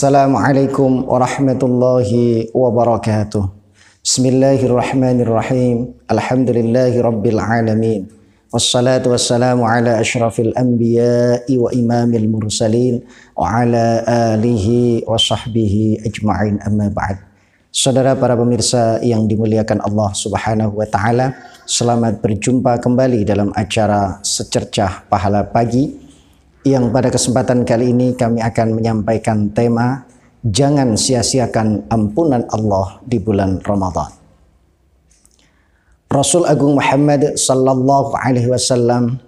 Assalamualaikum warahmatullahi wabarakatuh. Bismillahirrahmanirrahim. Alhamdulillahi rabbil alamin. Wassalatu wassalamu ala asyrafil anbiya'i wa imamil mursalin wa ala alihi wa sahbihi ajma'in, amma ba'd. Saudara para pemirsa yang dimuliakan Allah Subhanahu wa taala, selamat berjumpa kembali dalam acara Secercah Pahala Pagi, yang pada kesempatan kali ini kami akan menyampaikan tema jangan sia-siakan ampunan Allah di bulan Ramadan. Rasul Agung Muhammad sallallahu alaihi wasallam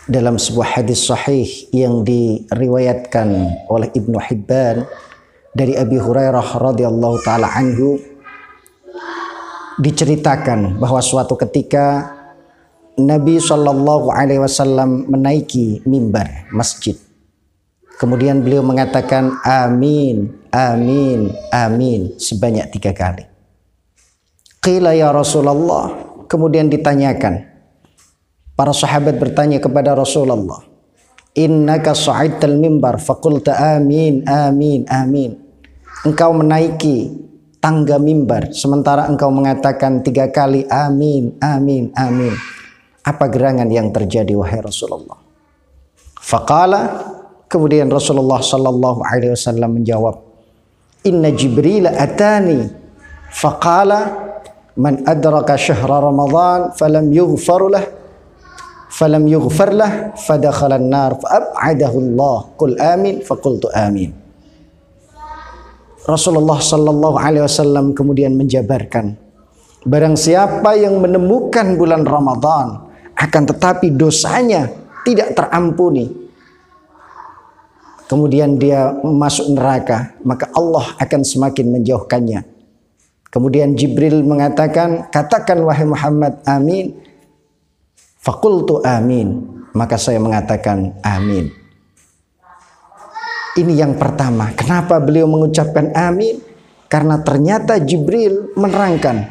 dalam sebuah hadis sahih yang diriwayatkan oleh Ibnu Hibban dari Abi Hurairah radhiyallahu taala anhu, diceritakan bahwa suatu ketika Nabi Shallallahu Alaihi Wasallam menaiki mimbar masjid. Kemudian beliau mengatakan amin, amin, amin sebanyak 3 kali. Qila ya Rasulullah. Kemudian ditanyakan. Para sahabat bertanya kepada Rasulullah, innaka sa'idtal mimbar faqulta amin, amin, amin. Engkau menaiki tangga mimbar sementara engkau mengatakan 3 kali amin, amin, amin. Apa gerangan yang terjadi wahai Rasulullah? Faqala, kemudian Rasulullah sallallahu alaihi wasallam menjawab, inna Jibril atani faqala man adraka syahra Ramadan falam yughfar lah fadakhala an-nar fa'ab'adahu Allah. Qul amin faqultu amin. Rasulullah sallallahu alaihi wasallam kemudian menjabarkan, barang siapa yang menemukan bulan Ramadan akan tetapi dosanya tidak terampuni, kemudian dia masuk neraka, maka Allah akan semakin menjauhkannya. Kemudian Jibril mengatakan, katakan wahai Muhammad amin. Faqultu amin, maka saya mengatakan amin. Ini yang pertama. Kenapa beliau mengucapkan amin? Karena ternyata Jibril menerangkan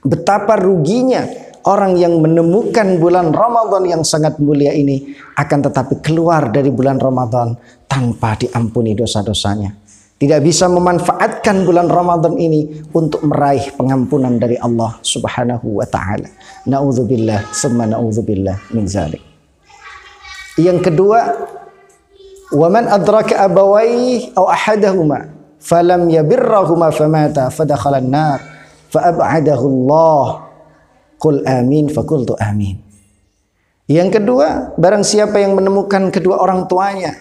betapa ruginya orang yang menemukan bulan Ramadan yang sangat mulia ini akan tetapi keluar dari bulan Ramadan tanpa diampuni dosa-dosanya. Tidak bisa memanfaatkan bulan Ramadan ini untuk meraih pengampunan dari Allah Subhanahu wa taala. Na'udzubillah summa na'udzubillah min zalik. Yang kedua, wa man adraka abawayhi aw ahadahuma falam yabirrahuma famata fadakhala an-nar fa'ab'adahu Allah. Qul amin faqultu amin. Yang kedua, barang siapa yang menemukan kedua orang tuanya,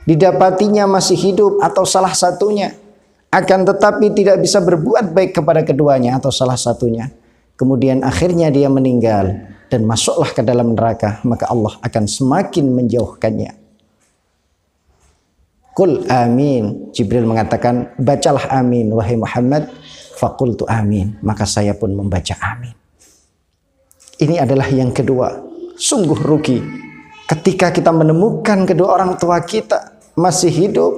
didapatinya masih hidup atau salah satunya, akan tetapi tidak bisa berbuat baik kepada keduanya atau salah satunya, kemudian akhirnya dia meninggal dan masuklah ke dalam neraka, maka Allah akan semakin menjauhkannya. Qul amin. Jibril mengatakan, bacalah amin wahai Muhammad. Faqultu amin, maka saya pun membaca amin. Ini adalah yang kedua. Sungguh rugi ketika kita menemukan kedua orang tua kita masih hidup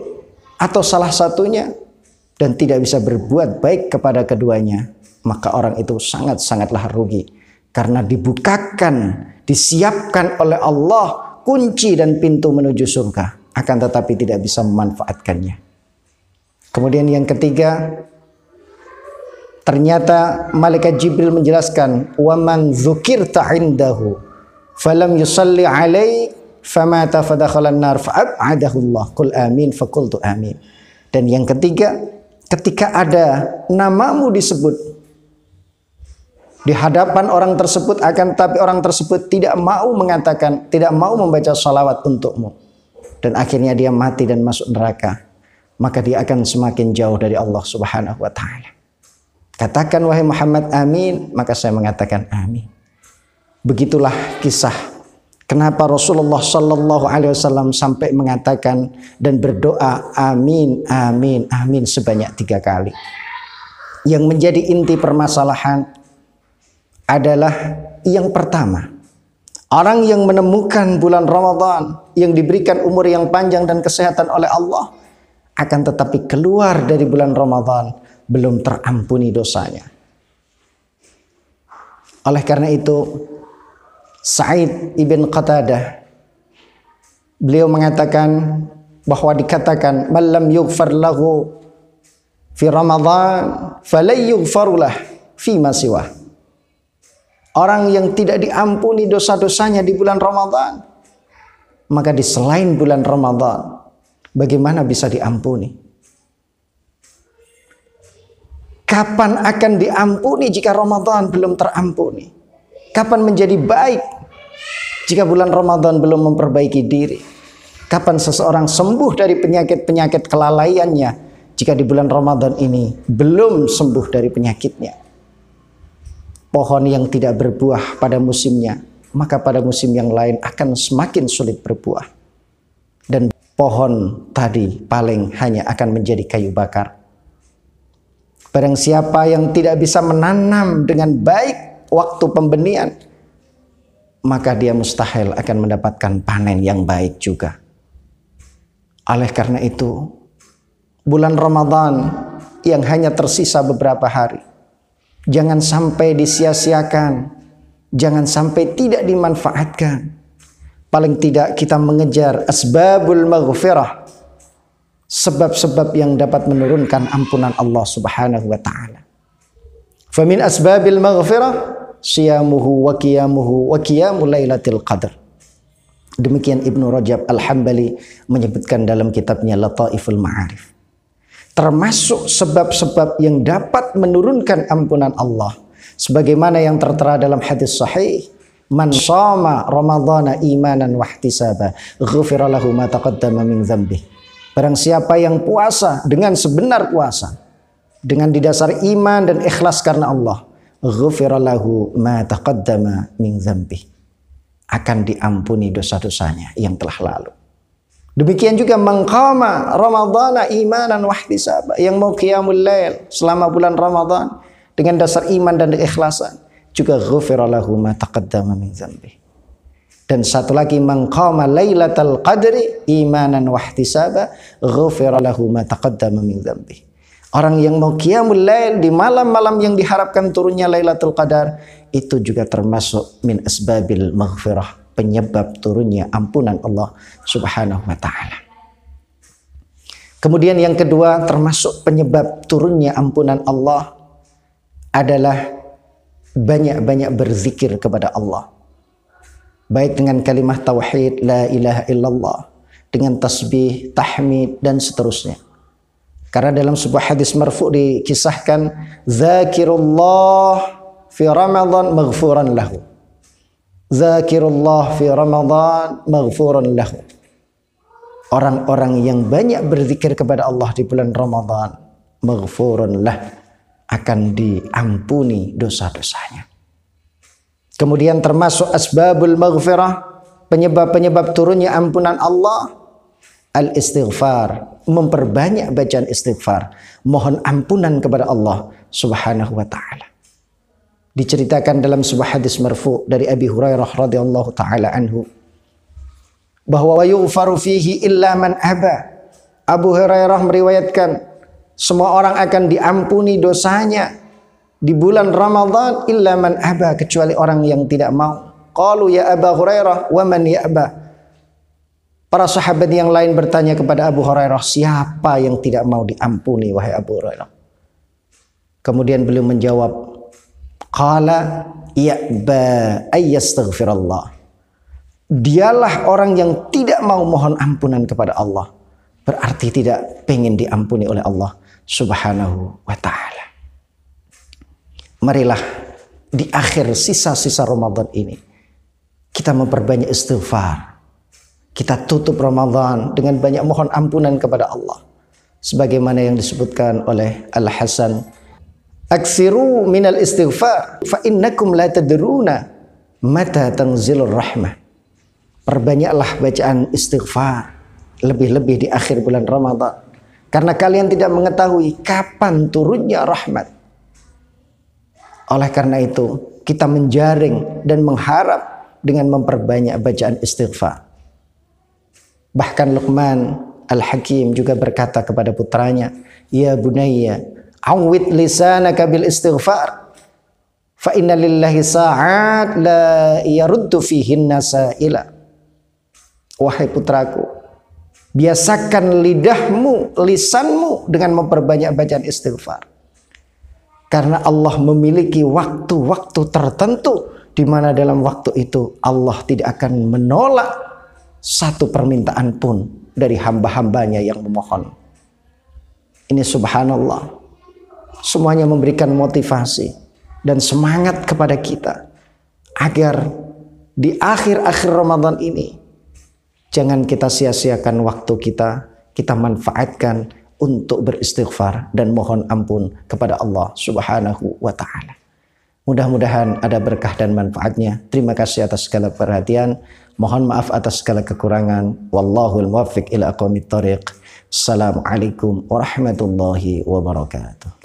atau salah satunya dan tidak bisa berbuat baik kepada keduanya, maka orang itu sangat-sangatlah rugi. Karena dibukakan, disiapkan oleh Allah kunci dan pintu menuju surga, akan tetapi tidak bisa memanfaatkannya. Kemudian yang ketiga, ternyata malaikat Jibril menjelaskan, wa man dzukirta indahu falam yusalli alaik famata fadakhala an-nar fa'ab'adahu Allah. Qul amin faqultu amin. Dan yang ketiga, ketika ada namamu disebut di hadapan orang tersebut, akan tapi orang tersebut tidak mau mengatakan, tidak mau membaca salawat untukmu, dan akhirnya dia mati dan masuk neraka, maka dia akan semakin jauh dari Allah Subhanahu wa taala. Katakan wahai Muhammad amin, maka saya mengatakan amin. Begitulah kisah kenapa Rasulullah Sallallahu Alaihi Wasallam sampai mengatakan dan berdoa amin, amin, amin sebanyak 3 kali. Yang menjadi inti permasalahan adalah yang pertama, orang yang menemukan bulan Ramadan yang diberikan umur yang panjang dan kesehatan oleh Allah, akan tetapi keluar dari bulan Ramadan belum terampuni dosanya. Oleh karena itu, Sa'id ibn Qatadah, beliau mengatakan, bahwa dikatakan man lam yughfar lahu fi Ramadan falay yughfarulah fi ma siwah. Orang yang tidak diampuni dosa-dosanya di bulan Ramadan, maka di selain bulan Ramadan bagaimana bisa diampuni? Kapan akan diampuni jika Ramadan belum terampuni? Kapan menjadi baik jika bulan Ramadan belum memperbaiki diri? Kapan seseorang sembuh dari penyakit-penyakit kelalaiannya jika di bulan Ramadan ini belum sembuh dari penyakitnya? Pohon yang tidak berbuah pada musimnya, maka pada musim yang lain akan semakin sulit berbuah. Dan pohon tadi paling hanya akan menjadi kayu bakar. Barang siapa yang tidak bisa menanam dengan baik waktu pembenihan, maka dia mustahil akan mendapatkan panen yang baik juga. Oleh karena itu, bulan Ramadan yang hanya tersisa beberapa hari, jangan sampai disia-siakan, jangan sampai tidak dimanfaatkan. Paling tidak kita mengejar asbabul maghfirah, sebab-sebab yang dapat menurunkan ampunan Allah Subhanahu wa taala. Famin asbabil maghfirah siyamuhu wa qiyamul lailatul qadar. Demikian Ibnu Rajab Al-Hambali menyebutkan dalam kitabnya Lataiful Ma'arif. Termasuk sebab-sebab yang dapat menurunkan ampunan Allah, sebagaimana yang tertera dalam hadis sahih, man shama ramadhana imanan wahtisaba ghufira lahu ma taqaddama min dzambi. Barang siapa yang puasa dengan sebenar puasa, dengan didasari iman dan ikhlas karena Allah, ghufira lahu ma taqaddama min dzambi, akan diampuni dosa-dosanya yang telah lalu. Demikian juga mengqama ramadhana imanan wahtisaba, yang mau qiyamul lail selama bulan Ramadan dengan dasar iman dan ikhlasan, juga ghufira lahu ma taqaddama min dzambi. Dan satu lagi mengqama lailatul qadri imanan wahtisaba ghufira lahu ma taqaddama min dzambi. Orang yang mau qiyamul lail di malam-malam yang diharapkan turunnya Lailatul Qadar, itu juga termasuk min asbabil maghfirah, penyebab turunnya ampunan Allah Subhanahu wa taala. Kemudian yang kedua, termasuk penyebab turunnya ampunan Allah adalah banyak-banyak berzikir kepada Allah. Baik dengan kalimat tauhid la ilaha illallah, dengan tasbih, tahmid dan seterusnya. Karena dalam sebuah hadis marfu' dikisahkan, zakirullah fi Ramadan maghfuran lahu. Zakirullah fi Ramadan maghfuran lahu. Orang-orang yang banyak berzikir kepada Allah di bulan Ramadan, maghfuran lah, akan diampuni dosa-dosanya. Kemudian termasuk asbabul maghfirah, penyebab-penyebab turunnya ampunan Allah, al-istighfar, memperbanyak bacaan istighfar, mohon ampunan kepada Allah Subhanahu wa taala. Diceritakan dalam sebuah hadis marfu' dari Abi Hurairah radhiyallahu taala anhu, bahwa wa yughfaru fihi illa man aba. Abu Hurairah meriwayatkan, semua orang akan diampuni dosanya di bulan Ramadan illa man aba, kecuali orang yang tidak mau. Qalu ya Abu Hurairah wa man ya'ba. Para sahabat yang lain bertanya kepada Abu Hurairah, siapa yang tidak mau diampuni wahai Abu Hurairah? Kemudian beliau menjawab, qala ya'ba ayyastaghfirallah. Dialah orang yang tidak mau mohon ampunan kepada Allah, berarti tidak pengen diampuni oleh Allah Subhanahu wa taala. Marilah di akhir sisa-sisa Ramadan ini kita memperbanyak istighfar. Kita tutup Ramadan dengan banyak mohon ampunan kepada Allah. Sebagaimana yang disebutkan oleh Al-Hasan, aksiru minal istighfar fa innakum la tadruna mata tanzilur rahmah. Perbanyaklah bacaan istighfar, lebih-lebih di akhir bulan Ramadan, karena kalian tidak mengetahui kapan turunnya rahmat. Oleh karena itu, kita menjaring dan mengharap dengan memperbanyak bacaan istighfar. Bahkan Luqman Al-Hakim juga berkata kepada putranya, ya bunayya, awwid lisanaka bil istighfar, fa inna lillahi sa'at la yaruddu fihinna sa'ila. Wahai putraku, Biasakan lidahmu, lisanmu dengan memperbanyak bacaan istighfar. Karena Allah memiliki waktu-waktu tertentu di mana dalam waktu itu Allah tidak akan menolak satu permintaan pun dari hamba-hambanya yang memohon. Ini subhanallah. Semuanya memberikan motivasi dan semangat kepada kita agar di akhir-akhir Ramadan ini jangan kita sia-siakan waktu kita manfaatkan untuk beristighfar dan mohon ampun kepada Allah Subhanahu wa taala. Mudah-mudahan ada berkah dan manfaatnya. Terima kasih atas segala perhatian. Mohon maaf atas segala kekurangan. Wallahul muwaffiq ila aqwamit thoriq. Assalamualaikum warahmatullahi wabarakatuh.